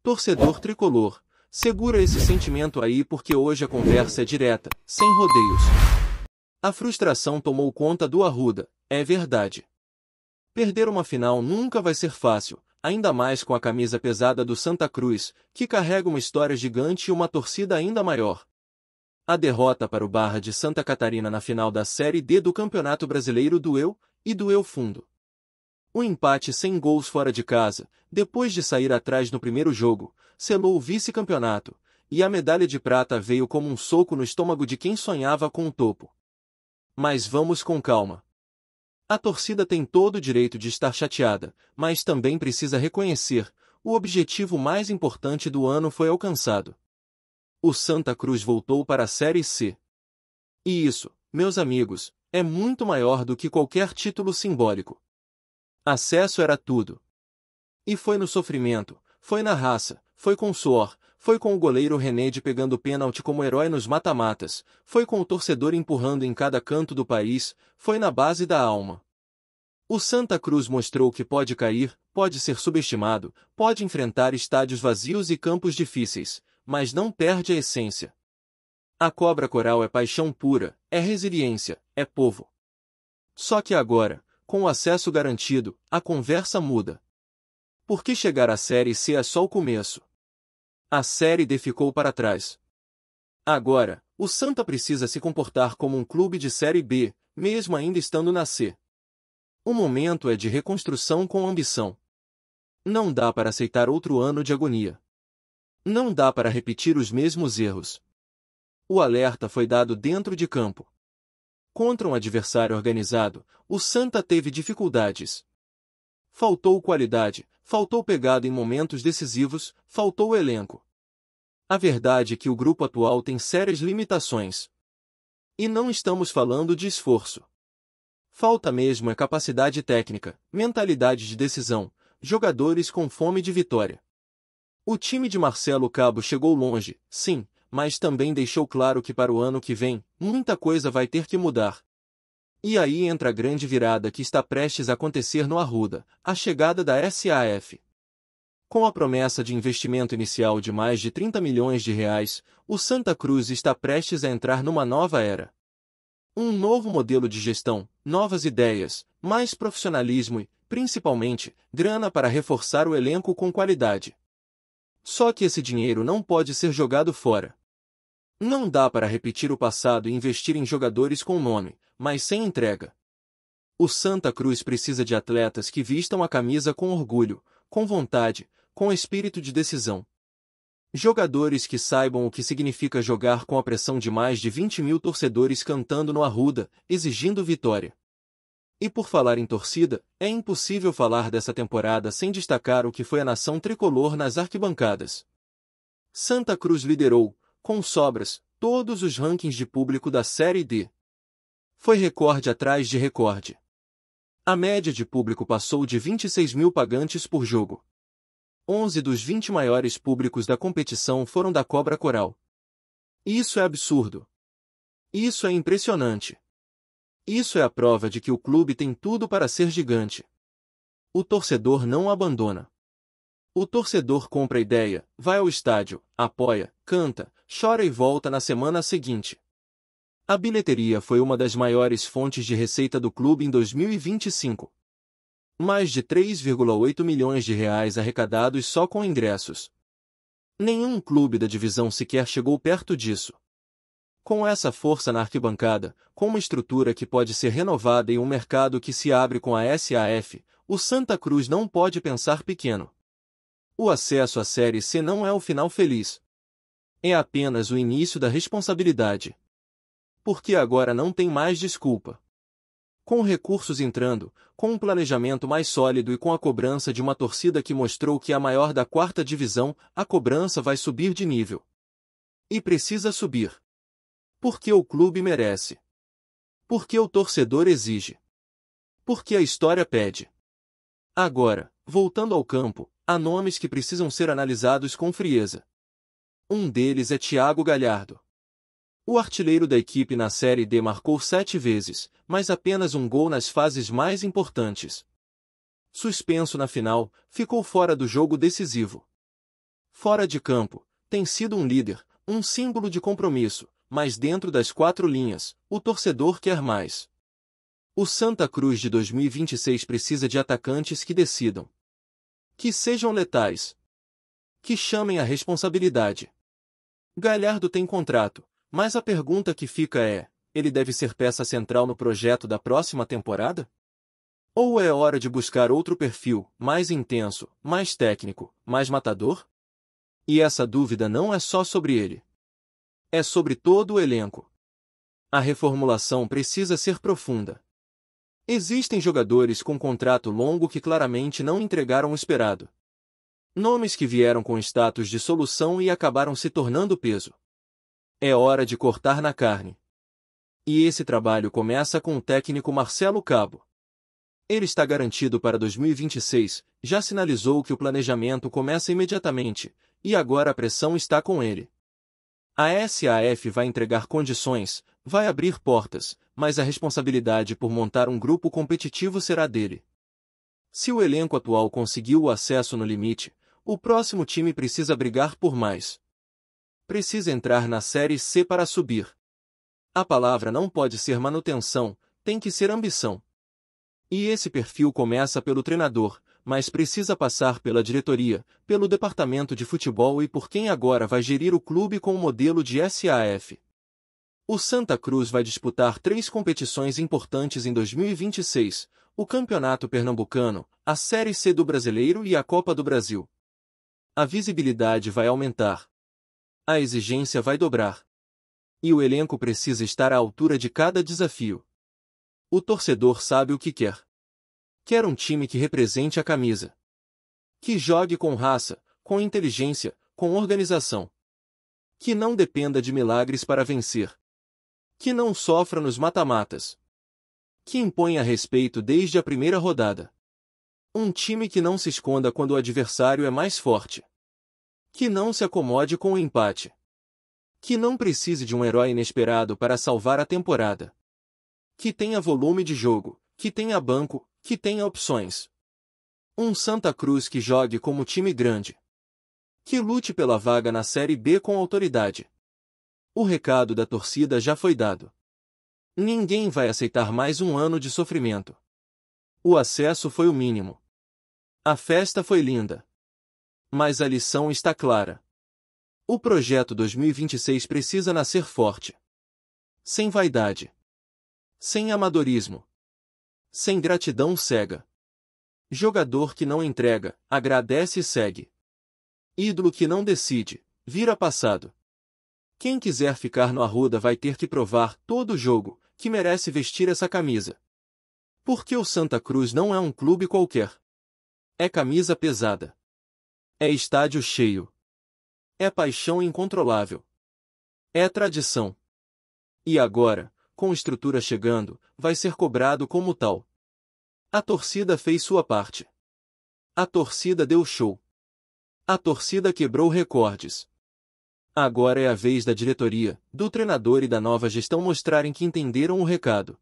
Torcedor tricolor, segura esse sentimento aí porque hoje a conversa é direta, sem rodeios. A frustração tomou conta do Arruda, é verdade. Perder uma final nunca vai ser fácil, ainda mais com a camisa pesada do Santa Cruz, que carrega uma história gigante e uma torcida ainda maior. A derrota para o Barra de Santa Catarina na final da Série D do Campeonato Brasileiro doeu, e doeu fundo. O empate sem gols fora de casa, depois de sair atrás no primeiro jogo, selou o vice-campeonato, e a medalha de prata veio como um soco no estômago de quem sonhava com o topo. Mas vamos com calma. A torcida tem todo o direito de estar chateada, mas também precisa reconhecer, o objetivo mais importante do ano foi alcançado. O Santa Cruz voltou para a Série C. E isso, meus amigos, é muito maior do que qualquer título simbólico. Acesso era tudo. E foi no sofrimento, foi na raça, foi com suor, foi com o goleiro René pegando pênalti como herói nos mata-matas, foi com o torcedor empurrando em cada canto do país, foi na base da alma. O Santa Cruz mostrou que pode cair, pode ser subestimado, pode enfrentar estádios vazios e campos difíceis, mas não perde a essência. A cobra coral é paixão pura, é resiliência, é povo. Só que agora, com o acesso garantido, a conversa muda. Porque chegar à Série C é só o começo. A Série D ficou para trás. Agora, o Santa precisa se comportar como um clube de Série B, mesmo ainda estando na C. O momento é de reconstrução com ambição. Não dá para aceitar outro ano de agonia. Não dá para repetir os mesmos erros. O alerta foi dado dentro de campo. Contra um adversário organizado, o Santa teve dificuldades. Faltou qualidade, faltou pegada em momentos decisivos, faltou elenco. A verdade é que o grupo atual tem sérias limitações. E não estamos falando de esforço. Falta mesmo é capacidade técnica, mentalidade de decisão, jogadores com fome de vitória. O time de Marcelo Cabo chegou longe, sim, mas também deixou claro que para o ano que vem, muita coisa vai ter que mudar. E aí entra a grande virada que está prestes a acontecer no Arruda, a chegada da SAF. Com a promessa de investimento inicial de mais de 30 milhões de reais, o Santa Cruz está prestes a entrar numa nova era. Um novo modelo de gestão, novas ideias, mais profissionalismo e, principalmente, grana para reforçar o elenco com qualidade. Só que esse dinheiro não pode ser jogado fora. Não dá para repetir o passado e investir em jogadores com nome, mas sem entrega. O Santa Cruz precisa de atletas que vistam a camisa com orgulho, com vontade, com espírito de decisão. Jogadores que saibam o que significa jogar com a pressão de mais de 20 mil torcedores cantando no Arruda, exigindo vitória. E por falar em torcida, é impossível falar dessa temporada sem destacar o que foi a nação tricolor nas arquibancadas. Santa Cruz liderou, com sobras, todos os rankings de público da Série D. Foi recorde atrás de recorde. A média de público passou de 26 mil pagantes por jogo. 11 dos 20 maiores públicos da competição foram da Cobra Coral. Isso é absurdo. Isso é impressionante. Isso é a prova de que o clube tem tudo para ser gigante. O torcedor não abandona. O torcedor compra a ideia, vai ao estádio, apoia, canta, chora e volta na semana seguinte. A bilheteria foi uma das maiores fontes de receita do clube em 2025. Mais de 3,8 milhões de reais arrecadados só com ingressos. Nenhum clube da divisão sequer chegou perto disso. Com essa força na arquibancada, com uma estrutura que pode ser renovada e um mercado que se abre com a SAF, o Santa Cruz não pode pensar pequeno. O acesso à Série C não é o final feliz. É apenas o início da responsabilidade. Porque agora não tem mais desculpa. Com recursos entrando, com um planejamento mais sólido e com a cobrança de uma torcida que mostrou que é a maior da quarta divisão, a cobrança vai subir de nível. E precisa subir. Porque o clube merece. Porque o torcedor exige. Porque a história pede. Agora, voltando ao campo, há nomes que precisam ser analisados com frieza. Um deles é Thiago Galhardo. O artilheiro da equipe na Série D marcou 7 vezes, mas apenas um gol nas fases mais importantes. Suspenso na final, ficou fora do jogo decisivo. Fora de campo, tem sido um líder, um símbolo de compromisso, mas dentro das quatro linhas, o torcedor quer mais. O Santa Cruz de 2026 precisa de atacantes que decidam. Que sejam letais. Que chamem a responsabilidade. Galhardo tem contrato, mas a pergunta que fica é: ele deve ser peça central no projeto da próxima temporada? Ou é hora de buscar outro perfil, mais intenso, mais técnico, mais matador? E essa dúvida não é só sobre ele. É sobre todo o elenco. A reformulação precisa ser profunda. Existem jogadores com contrato longo que claramente não entregaram o esperado. Nomes que vieram com status de solução e acabaram se tornando peso. É hora de cortar na carne. E esse trabalho começa com o técnico Marcelo Cabo. Ele está garantido para 2026, já sinalizou que o planejamento começa imediatamente, e agora a pressão está com ele. A SAF vai entregar condições, vai abrir portas, mas a responsabilidade por montar um grupo competitivo será dele. Se o elenco atual conseguiu o acesso no limite, o próximo time precisa brigar por mais. Precisa entrar na Série C para subir. A palavra não pode ser manutenção, tem que ser ambição. E esse perfil começa pelo treinador, mas precisa passar pela diretoria, pelo departamento de futebol e por quem agora vai gerir o clube com o modelo de SAF. O Santa Cruz vai disputar 3 competições importantes em 2026, o Campeonato Pernambucano, a Série C do Brasileiro e a Copa do Brasil. A visibilidade vai aumentar. A exigência vai dobrar. E o elenco precisa estar à altura de cada desafio. O torcedor sabe o que quer. Quer um time que represente a camisa. Que jogue com raça, com inteligência, com organização. Que não dependa de milagres para vencer. Que não sofra nos mata-matas. Que imponha respeito desde a primeira rodada. Um time que não se esconda quando o adversário é mais forte. Que não se acomode com o empate. Que não precise de um herói inesperado para salvar a temporada. Que tenha volume de jogo, que tenha banco, que tenha opções. Um Santa Cruz que jogue como time grande. Que lute pela vaga na Série B com autoridade. O recado da torcida já foi dado. Ninguém vai aceitar mais um ano de sofrimento. O acesso foi o mínimo. A festa foi linda. Mas a lição está clara. O projeto 2026 precisa nascer forte. Sem vaidade. Sem amadorismo. Sem gratidão cega. Jogador que não entrega, agradece e segue. Ídolo que não decide, vira passado. Quem quiser ficar no Arruda vai ter que provar, todo jogo, que merece vestir essa camisa. Porque o Santa Cruz não é um clube qualquer. É camisa pesada. É estádio cheio. É paixão incontrolável. É tradição. E agora, com estrutura chegando, vai ser cobrado como tal. A torcida fez sua parte. A torcida deu show. A torcida quebrou recordes. Agora é a vez da diretoria, do treinador e da nova gestão mostrarem que entenderam o recado.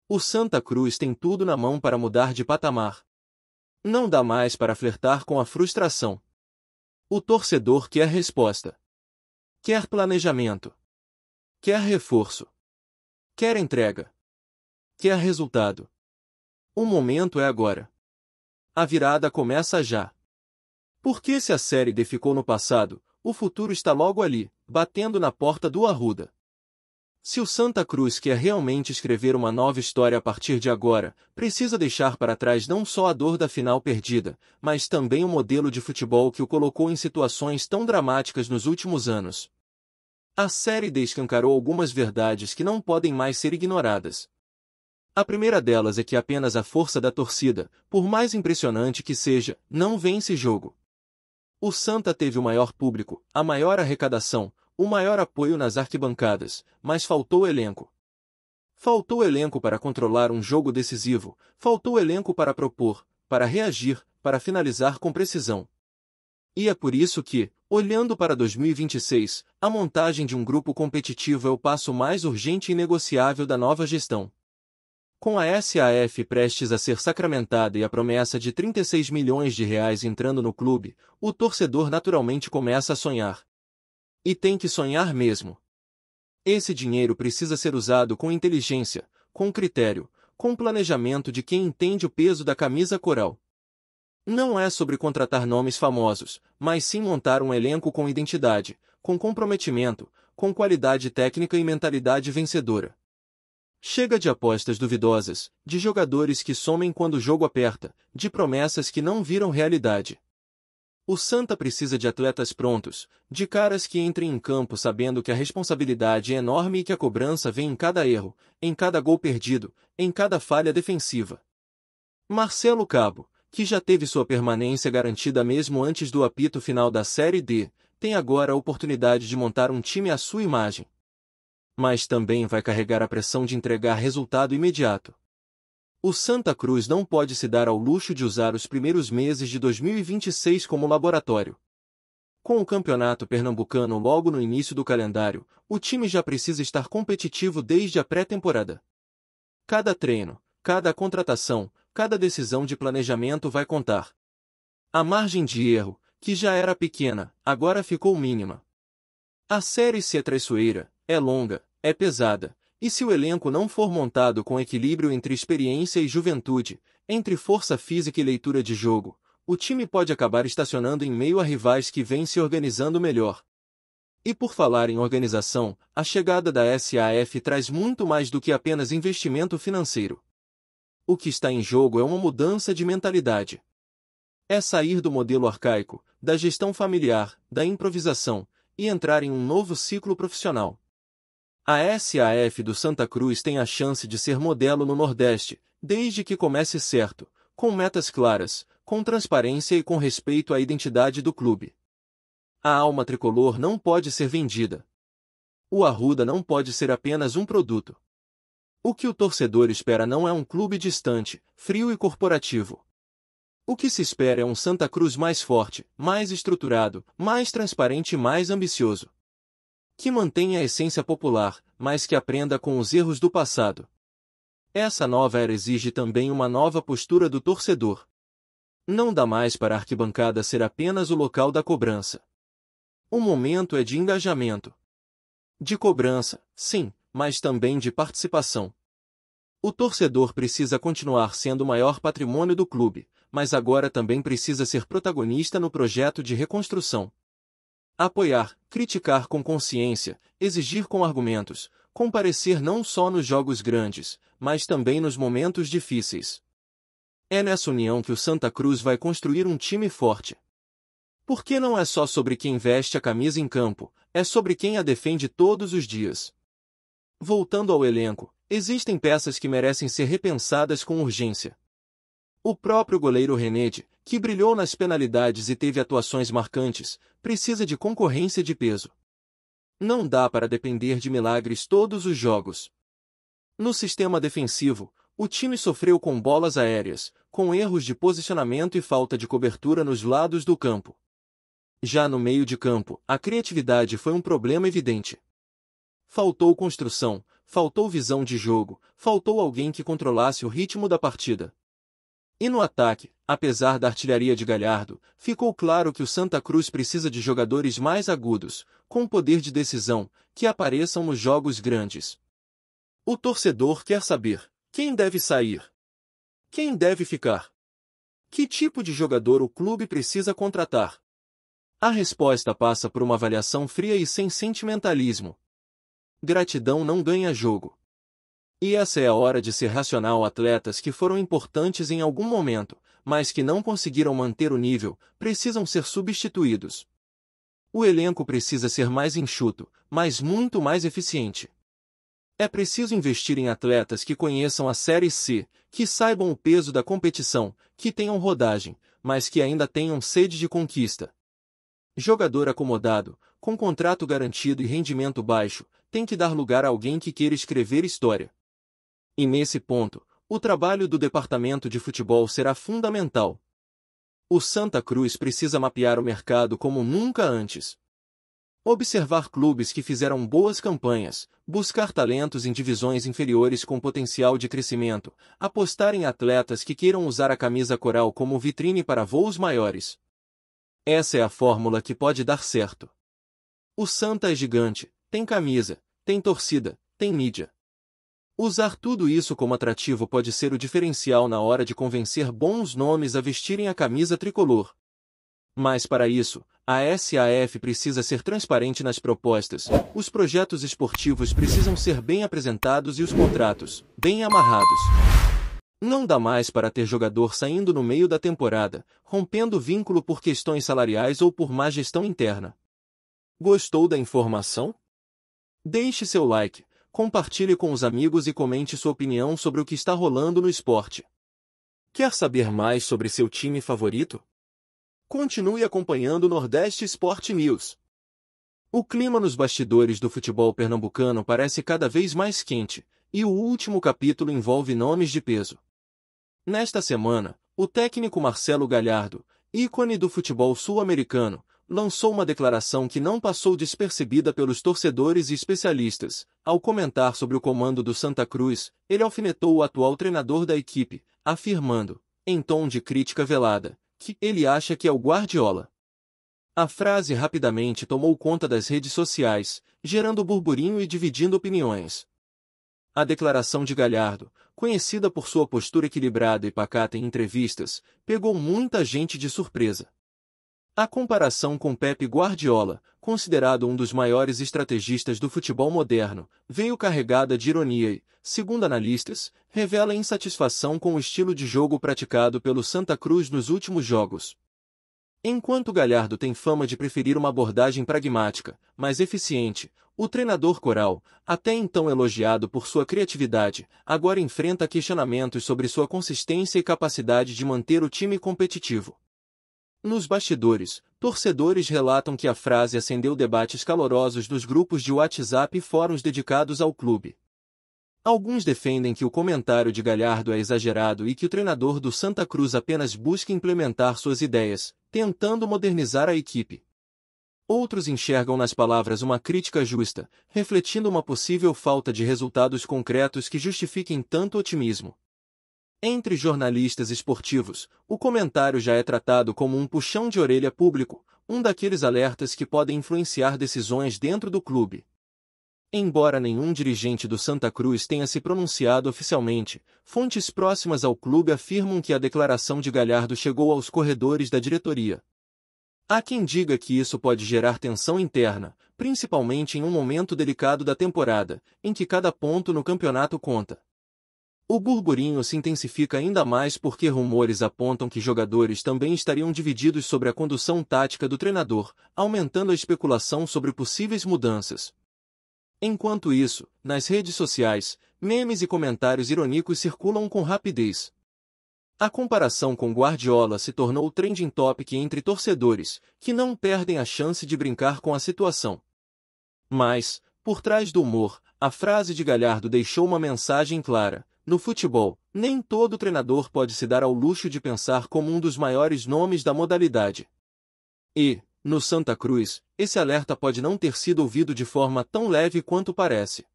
O Santa Cruz tem tudo na mão para mudar de patamar. Não dá mais para flertar com a frustração. O torcedor quer resposta. Quer planejamento. Quer reforço. Quer entrega. Quer resultado. O momento é agora. A virada começa já. Porque se a Série D ficou no passado, o futuro está logo ali, batendo na porta do Arruda. Se o Santa Cruz quer realmente escrever uma nova história a partir de agora, precisa deixar para trás não só a dor da final perdida, mas também o modelo de futebol que o colocou em situações tão dramáticas nos últimos anos. A Série D escancarou algumas verdades que não podem mais ser ignoradas. A primeira delas é que apenas a força da torcida, por mais impressionante que seja, não vence jogo. O Santa teve o maior público, a maior arrecadação, o maior apoio nas arquibancadas, mas faltou elenco. Faltou elenco para controlar um jogo decisivo, faltou elenco para propor, para reagir, para finalizar com precisão. E é por isso que, olhando para 2026, a montagem de um grupo competitivo é o passo mais urgente e negociável da nova gestão. Com a SAF prestes a ser sacramentada e a promessa de 36 milhões de reais entrando no clube, o torcedor naturalmente começa a sonhar. E tem que sonhar mesmo. Esse dinheiro precisa ser usado com inteligência, com critério, com planejamento de quem entende o peso da camisa coral. Não é sobre contratar nomes famosos, mas sim montar um elenco com identidade, com comprometimento, com qualidade técnica e mentalidade vencedora. Chega de apostas duvidosas, de jogadores que somem quando o jogo aperta, de promessas que não viram realidade. O Santa precisa de atletas prontos, de caras que entrem em campo sabendo que a responsabilidade é enorme e que a cobrança vem em cada erro, em cada gol perdido, em cada falha defensiva. Marcelo Cabo, que já teve sua permanência garantida mesmo antes do apito final da Série D, tem agora a oportunidade de montar um time à sua imagem. Mas também vai carregar a pressão de entregar resultado imediato. O Santa Cruz não pode se dar ao luxo de usar os primeiros meses de 2026 como laboratório. Com o campeonato pernambucano logo no início do calendário, o time já precisa estar competitivo desde a pré-temporada. Cada treino, cada contratação, cada decisão de planejamento vai contar. A margem de erro, que já era pequena, agora ficou mínima. A Série C é traiçoeira, é longa, é pesada, e se o elenco não for montado com equilíbrio entre experiência e juventude, entre força física e leitura de jogo, o time pode acabar estacionando em meio a rivais que vêm se organizando melhor. E por falar em organização, a chegada da SAF traz muito mais do que apenas investimento financeiro. O que está em jogo é uma mudança de mentalidade. É sair do modelo arcaico, da gestão familiar, da improvisação, e entrar em um novo ciclo profissional. A SAF do Santa Cruz tem a chance de ser modelo no Nordeste, desde que comece certo, com metas claras, com transparência e com respeito à identidade do clube. A alma tricolor não pode ser vendida. O Arruda não pode ser apenas um produto. O que o torcedor espera não é um clube distante, frio e corporativo. O que se espera é um Santa Cruz mais forte, mais estruturado, mais transparente e mais ambicioso. Que mantenha a essência popular, mas que aprenda com os erros do passado. Essa nova era exige também uma nova postura do torcedor. Não dá mais para a arquibancada ser apenas o local da cobrança. O momento é de engajamento. De cobrança, sim, mas também de participação. O torcedor precisa continuar sendo o maior patrimônio do clube, mas agora também precisa ser protagonista no projeto de reconstrução. Apoiar, criticar com consciência, exigir com argumentos, comparecer não só nos jogos grandes, mas também nos momentos difíceis. É nessa união que o Santa Cruz vai construir um time forte. Porque não é só sobre quem veste a camisa em campo, é sobre quem a defende todos os dias. Voltando ao elenco, existem peças que merecem ser repensadas com urgência. O próprio goleiro Renede, que brilhou nas penalidades e teve atuações marcantes, precisa de concorrência de peso. Não dá para depender de milagres todos os jogos. No sistema defensivo, o time sofreu com bolas aéreas, com erros de posicionamento e falta de cobertura nos lados do campo. Já no meio de campo, a criatividade foi um problema evidente. Faltou construção, faltou visão de jogo, faltou alguém que controlasse o ritmo da partida. E no ataque, apesar da artilharia de Galhardo, ficou claro que o Santa Cruz precisa de jogadores mais agudos, com poder de decisão, que apareçam nos jogos grandes. O torcedor quer saber: quem deve sair? Quem deve ficar? Que tipo de jogador o clube precisa contratar? A resposta passa por uma avaliação fria e sem sentimentalismo. Gratidão não ganha jogo. E essa é a hora de ser racional. Atletas que foram importantes em algum momento, mas que não conseguiram manter o nível, precisam ser substituídos. O elenco precisa ser mais enxuto, mas muito mais eficiente. É preciso investir em atletas que conheçam a Série C, que saibam o peso da competição, que tenham rodagem, mas que ainda tenham sede de conquista. Jogador acomodado, com contrato garantido e rendimento baixo, tem que dar lugar a alguém que queira escrever história. E nesse ponto, o trabalho do departamento de futebol será fundamental. O Santa Cruz precisa mapear o mercado como nunca antes. Observar clubes que fizeram boas campanhas, buscar talentos em divisões inferiores com potencial de crescimento, apostar em atletas que queiram usar a camisa coral como vitrine para voos maiores. Essa é a fórmula que pode dar certo. O Santa é gigante, tem camisa, tem torcida, tem mídia. Usar tudo isso como atrativo pode ser o diferencial na hora de convencer bons nomes a vestirem a camisa tricolor. Mas para isso, a SAF precisa ser transparente nas propostas, os projetos esportivos precisam ser bem apresentados e os contratos, bem amarrados. Não dá mais para ter jogador saindo no meio da temporada, rompendo vínculo por questões salariais ou por má gestão interna. Gostou da informação? Deixe seu like, compartilhe com os amigos e comente sua opinião sobre o que está rolando no esporte. Quer saber mais sobre seu time favorito? Continue acompanhando o Nordeste Sport News. O clima nos bastidores do futebol pernambucano parece cada vez mais quente, e o último capítulo envolve nomes de peso. Nesta semana, o técnico Marcelo Galhardo, ícone do futebol sul-americano, lançou uma declaração que não passou despercebida pelos torcedores e especialistas. Ao comentar sobre o comando do Santa Cruz, ele alfinetou o atual treinador da equipe, afirmando, em tom de crítica velada, que ele acha que é o Guardiola. A frase rapidamente tomou conta das redes sociais, gerando burburinho e dividindo opiniões. A declaração de Galhardo, conhecida por sua postura equilibrada e pacata em entrevistas, pegou muita gente de surpresa. A comparação com Pep Guardiola, considerado um dos maiores estrategistas do futebol moderno, veio carregada de ironia e, segundo analistas, revela insatisfação com o estilo de jogo praticado pelo Santa Cruz nos últimos jogos. Enquanto Galhardo tem fama de preferir uma abordagem pragmática, mais eficiente, o treinador coral, até então elogiado por sua criatividade, agora enfrenta questionamentos sobre sua consistência e capacidade de manter o time competitivo. Nos bastidores, torcedores relatam que a frase acendeu debates calorosos dos grupos de WhatsApp e fóruns dedicados ao clube. Alguns defendem que o comentário de Galhardo é exagerado e que o treinador do Santa Cruz apenas busca implementar suas ideias, tentando modernizar a equipe. Outros enxergam nas palavras uma crítica justa, refletindo uma possível falta de resultados concretos que justifiquem tanto otimismo. Entre jornalistas esportivos, o comentário já é tratado como um puxão de orelha público, um daqueles alertas que podem influenciar decisões dentro do clube. Embora nenhum dirigente do Santa Cruz tenha se pronunciado oficialmente, fontes próximas ao clube afirmam que a declaração de Galhardo chegou aos corredores da diretoria. Há quem diga que isso pode gerar tensão interna, principalmente em um momento delicado da temporada, em que cada ponto no campeonato conta. O burburinho se intensifica ainda mais porque rumores apontam que jogadores também estariam divididos sobre a condução tática do treinador, aumentando a especulação sobre possíveis mudanças. Enquanto isso, nas redes sociais, memes e comentários irônicos circulam com rapidez. A comparação com Guardiola se tornou trending topic entre torcedores, que não perdem a chance de brincar com a situação. Mas, por trás do humor, a frase de Galhardo deixou uma mensagem clara. No futebol, nem todo treinador pode se dar ao luxo de pensar como um dos maiores nomes da modalidade. E, no Santa Cruz, esse alerta pode não ter sido ouvido de forma tão leve quanto parece.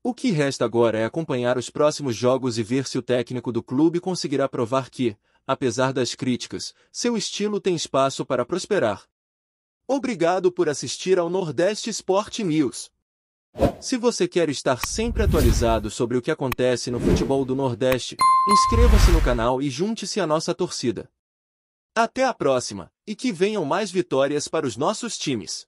O que resta agora é acompanhar os próximos jogos e ver se o técnico do clube conseguirá provar que, apesar das críticas, seu estilo tem espaço para prosperar. Obrigado por assistir ao Nordeste Sport News. Se você quer estar sempre atualizado sobre o que acontece no futebol do Nordeste, inscreva-se no canal e junte-se à nossa torcida. Até a próxima, e que venham mais vitórias para os nossos times!